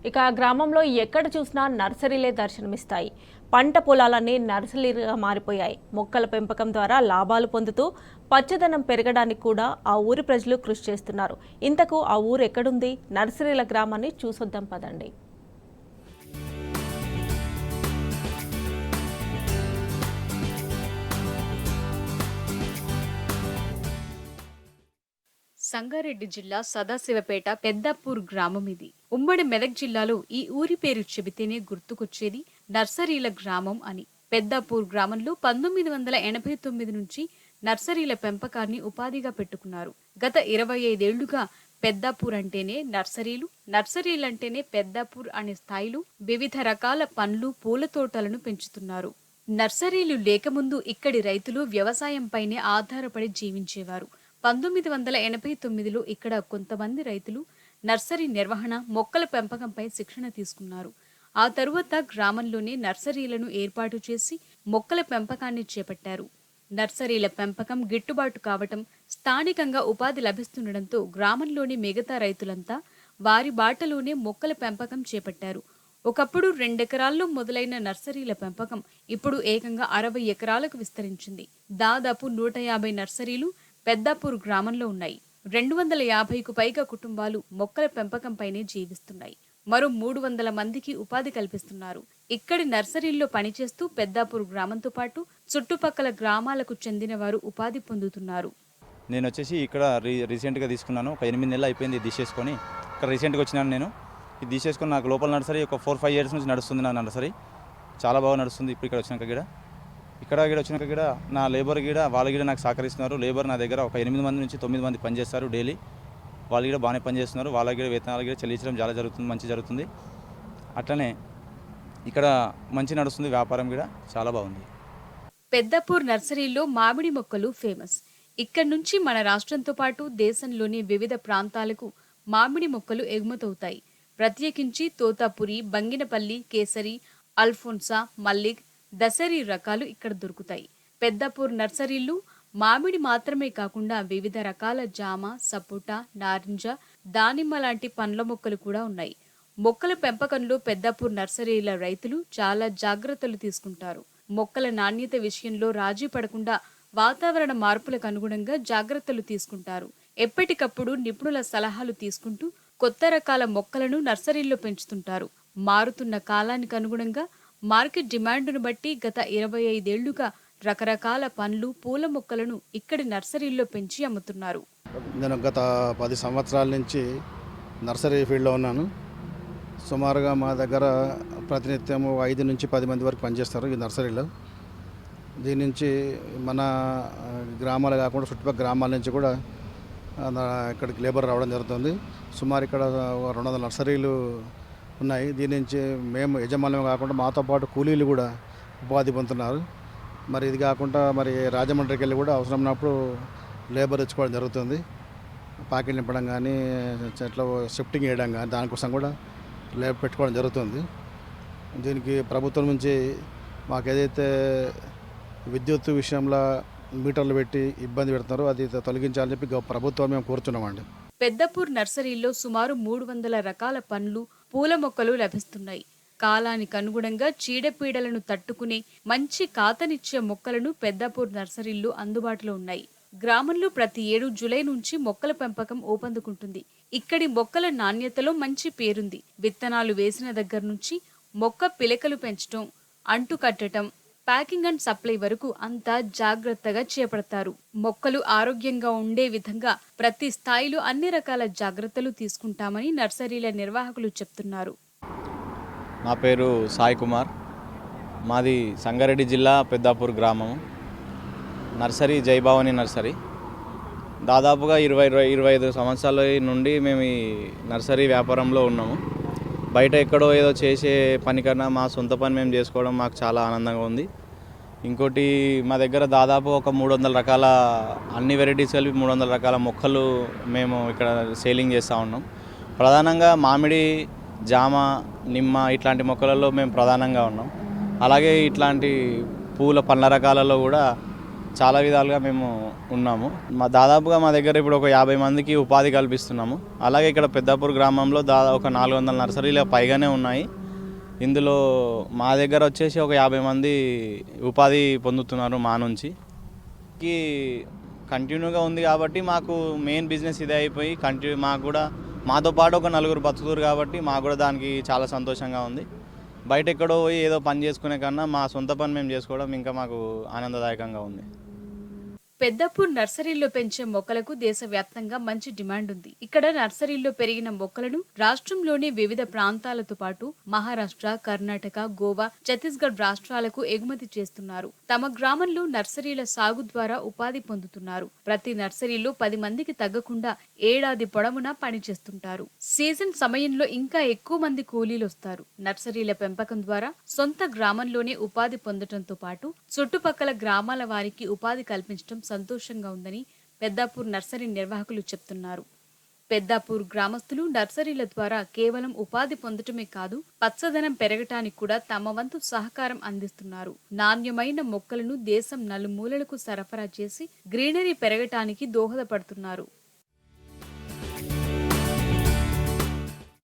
ఇక గ్రామంలో ఎక్కడ చూసినా నర్సరీలే దర్శనమిస్తాయి. పంట పొలాలన్నీ నర్సరీలుగా మారిపోయాయి. మొక్కల పెంపకం ద్వారా లాభాలు పొందుతూ పచ్చదనం పెరగడానికి కూడా ఆ ఊరి ప్రజలు కృషి చేస్తున్నారు. ఇంతకు ఆ ఊరు ఎక్కడుంది? నర్సరీల గ్రామాన్ని చూసొద్దాం పదండి. సంగారెడ్డి జిల్లా సదాశివపేట పెద్దాపూర్ గ్రామం ఇది. ఉమ్మడి మెదక్ జిల్లాలో ఈ ఊరి పేరు చెబితేనే గుర్తుకొచ్చేది నర్సరీల గ్రామం అని. పెద్దాపూర్ గ్రామంలో 1989 నుంచి నర్సరీల పెంపకాన్ని ఉపాధిగా పెట్టుకున్నారు. గత 25 ఏళ్లుగా పెద్దాపూర్ అంటేనే నర్సరీలు, నర్సరీలంటేనే పెద్దాపూర్ అనే స్థాయిలో వివిధ రకాల పండ్లు, పూల తోటలను పెంచుతున్నారు. నర్సరీలు లేకముందు ఇక్కడి రైతులు వ్యవసాయంపైనే ఆధారపడి జీవించేవారు. 1989లో ఇక్కడ కొంతమంది రైతులు నర్సరీ నిర్వహణ, మొక్కల పెంపకంపై శిక్షణ తీసుకున్నారు. ఆ తరువాత గ్రామంలోనే నర్సరీలను ఏర్పాటు చేసి మొక్కల పెంపకాన్ని చేపట్టారు. నర్సరీల పెంపకం గిట్టుబాటు కావటం, స్థానికంగా ఉపాధి లభిస్తుండటంతో గ్రామంలోని మిగతా రైతులంతా వారి బాటలోనే మొక్కల పెంపకం చేపట్టారు. ఒకప్పుడు 2 ఎకరాల్లో మొదలైన నర్సరీల పెంపకం ఇప్పుడు ఏకంగా 60 ఎకరాలకు విస్తరించింది. దాదాపు 150 నర్సరీలు పెద్దాపూర్ గ్రామంలో ఉన్నాయి. 250కు పైగా కుటుంబాలు మొక్కల పెంపకంపైనే జీవిస్తున్నాయి. మరో 300 మందికి ఉపాధి కల్పిస్తున్నారు. ఇక్కడి నర్సరీల్లో పనిచేస్తూ పెద్దాపూర్ గ్రామంతో పాటు చుట్టుపక్కల గ్రామాలకు చెందిన వారు ఉపాధి పొందుతున్నారు. నేను వచ్చేసి ఇక్కడ రీసెంట్గా తీసుకున్నాను. ఒక 8 నెలలు అయిపోయింది తీసేసుకొని. ఇక్కడ రీసెంట్గా వచ్చినాను నేను. ఇది తీసేసుకొని నాకు లోపల నర్సరీ ఒక 4-5 ఇయర్స్ నుంచి నడుస్తుంది. నా నర్సరీ చాలా బాగా నడుస్తుంది. ఇప్పుడు ఇక్కడ వచ్చినాక ఇక్కడ వచ్చినాక నా లేబర్ వాళ్ళు నాకు సహకరిస్తున్నారు. లేబర్ నా దగ్గర ఒక 8 మంది నుంచి 9 మంది పనిచేస్తారు డైలీ. వాళ్ళు బాగానే పనిచేస్తున్నారు. వాళ్ళకి వేతనాలు చెల్లించడం చాలా జరుగుతుంది, మంచి జరుగుతుంది. అట్లనే ఇక్కడ మంచి నడుస్తుంది. వ్యాపారం చాలా బాగుంది. పెద్దాపూర్ నర్సరీలో మామిడి మొక్కలు ఫేమస్. ఇక్కడి నుంచి మన రాష్ట్రంతో పాటు దేశంలోని వివిధ ప్రాంతాలకు మామిడి మొక్కలు ఎగుమతవుతాయి. ప్రత్యేకించి తోతాపురి, బంగినపల్లి, కేసరి, అల్ఫోన్సా, మల్లిక్, దసరీ రకాలు ఇక్కడ దొరుకుతాయి. పెద్దాపూర్ నర్సరీలు మామిడి మాత్రమే కాకుండా వివిధ రకాల జామ, సపోటా, నారింజ, దానిమ్మ లాంటి పండ్ల మొక్కలు కూడా ఉన్నాయి. మొక్కల పెంపకంలో పెద్దాపూర్ నర్సరీల రైతులు చాలా జాగ్రత్తలు తీసుకుంటారు. మొక్కల నాణ్యత విషయంలో రాజీ పడకుండా వాతావరణ మార్పులకు అనుగుణంగా జాగ్రత్తలు తీసుకుంటారు. ఎప్పటికప్పుడు నిపుణుల సలహాలు తీసుకుంటూ కొత్త రకాల మొక్కలను నర్సరీల్లో పెంచుతుంటారు. మారుతున్న కాలానికి అనుగుణంగా మార్కెట్ డిమాండ్ను బట్టి గత 25 ఏళ్లుగా రకరకాల పండ్లు, పూల మొక్కలను ఇక్కడి నర్సరీల్లో పెంచి అమ్ముతున్నారు. నేను గత 10 సంవత్సరాల నుంచి నర్సరీ ఫీల్డ్లో ఉన్నాను. సుమారుగా మా దగ్గర ప్రతినిత్యం 5 నుంచి 10 మంది వరకు పనిచేస్తారు ఈ నర్సరీలో. దీని నుంచి మన గ్రామాలు కాకుండా చుట్టుపక్కల గ్రామాల నుంచి కూడా ఇక్కడికి లేబర్ రావడం జరుగుతుంది. సుమారు ఇక్కడ 200 నర్సరీలు ఉన్నాయి. దీని నుంచి మేము యజమానులు కాకుండా మాతో పాటు కూలీలు కూడా ఉపాధి పొందుతున్నారు. మరి ఇది కాకుండా మరి రాజమండ్రికి వెళ్ళి కూడా అవసరం ఉన్నప్పుడు లేబర్ ఇచ్చుకోవడం జరుగుతుంది. ప్యాకెట్ నింపడం కానీ, చెట్ల షిఫ్టింగ్ చేయడం కానీ దానికోసం కూడా లేబర్ పెట్టుకోవడం జరుగుతుంది. దీనికి ప్రభుత్వం నుంచి మాకు ఏదైతే విద్యుత్ విషయంలో మీటర్లు పెట్టి ఇబ్బంది పెడుతున్నారో అది తొలగించాలని చెప్పి ప్రభుత్వం మేము కోరుతున్నామండి. పెద్దాపూర్ నర్సరీలో సుమారు 300 రకాల పండ్లు, పూల మొక్కలు లభిస్తున్నాయి. కాలానికి అనుగుణంగా చీడపీడలను తట్టుకునే మంచి కాతనిచ్చే మొక్కలను పెద్దాపూర్ నర్సరీల్లో అందుబాటులో ఉన్నాయి. గ్రామంలో ప్రతి ఏడు జూలై నుంచి మొక్కల పెంపకం ఊపందుకుంటుంది. ఇక్కడి మొక్కల నాణ్యతలో మంచి పేరుంది. విత్తనాలు వేసిన దగ్గర నుంచి మొక్క పిలకలు పెంచటం, అంటు కట్టడం, ప్యాకింగ్ అండ్ సప్లై వరకు అంతా జాగ్రత్తగా చేపడతారు. మొక్కలు ఆరోగ్యంగా ఉండే విధంగా ప్రతి స్థాయిలో అన్ని రకాల జాగ్రత్తలు తీసుకుంటామని నర్సరీల నిర్వాహకులు చెప్తున్నారు. నా పేరు సాయి కుమార్. మాది సంగారెడ్డి జిల్లా పెద్దాపూర్ గ్రామం. Nursery Jai Bhavani nursery. దాదాపుగా 20-25 సంవత్సరాల నుండి మేము ఈ నర్సరీ వ్యాపారంలో ఉన్నాము. బయట ఎక్కడో ఏదో చేసే పని కన్నా మా సొంత పని మేము చేసుకోవడం మాకు చాలా ఆనందంగా ఉంది. ఇంకోటి మా దగ్గర దాదాపు ఒక 300 రకాల అన్ని వెరైటీస్ కలిపి 300 రకాల మొక్కలు మేము ఇక్కడ సేలింగ్ చేస్తూ ఉన్నాం. ప్రధానంగా మామిడి, జామ, నిమ్మ ఇట్లాంటి మొక్కలలో మేము ప్రధానంగా ఉన్నాం. అలాగే ఇట్లాంటి పూల పండ్ల రకాలలో కూడా చాలా విధాలుగా మేము ఉన్నాము. దాదాపుగా మా దగ్గర ఇప్పుడు ఒక 50 మందికి ఉపాధి కల్పిస్తున్నాము. అలాగే ఇక్కడ పెద్దాపూర్ గ్రామంలో ఒక 400 నర్సరీల పైగానే ఉన్నాయి. ఇందులో మా దగ్గర వచ్చేసి ఒక 50 మంది ఉపాధి పొందుతున్నారు మా నుంచి. కంటిన్యూగా ఉంది కాబట్టి మాకు మెయిన్ బిజినెస్ ఇదే అయిపోయి మాకు కూడా మాతో పాటు ఒక 4 బతుకుతారు కాబట్టి మాకు కూడా దానికి చాలా సంతోషంగా ఉంది. బయట ఎక్కడో పోయి ఏదో పని చేసుకునే కన్నా మా సొంత పని మేము చేసుకోవడం ఇంకా మాకు ఆనందదాయకంగా ఉంది. పెద్దాపూర్ నర్సరీల్లో పెంచే మొక్కలకు దేశవ్యాప్తంగా మంచి డిమాండ్ ఉంది. ఇక్కడ నర్సరీల్లో పెరిగిన మొక్కలను రాష్ట్రంలోని వివిధ ప్రాంతాలతో పాటు మహారాష్ట్ర, కర్ణాటక, గోవా, ఛత్తీస్గఢ్ రాష్ట్రాలకు ఎగుమతి చేస్తున్నారు. తమ గ్రామంలో నర్సరీల సాగు ద్వారా ఉపాధి పొందుతున్నారు. ప్రతి నర్సరీలో 10 మందికి తగ్గకుండా ఏడాది పొడవునా పనిచేస్తుంటారు. సీజన్ సమయంలో ఇంకా ఎక్కువ మంది కూలీలు వస్తారు. నర్సరీల పెంపకం ద్వారా సొంత గ్రామంలోనే ఉపాధి పొందడంతో పాటు చుట్టుపక్కల గ్రామాల వారికి ఉపాధి కల్పించడం సంతోషంగా ఉందని పెద్దాపూర్ నర్సరీ నిర్వాహకులు చెప్తున్నారు. పెద్దాపూర్ గ్రామస్తులు నర్సరీల ద్వారా కేవలం ఉపాధి పొందటమే కాదు, పచ్చదనం పెరగటానికి కూడా తమ వంతు సహకారం అందిస్తున్నారు. నాణ్యమైన మొక్కలను దేశం నలుమూలలకు సరఫరా చేసి గ్రీనరీ పెరగటానికి దోహదపడుతున్నారు.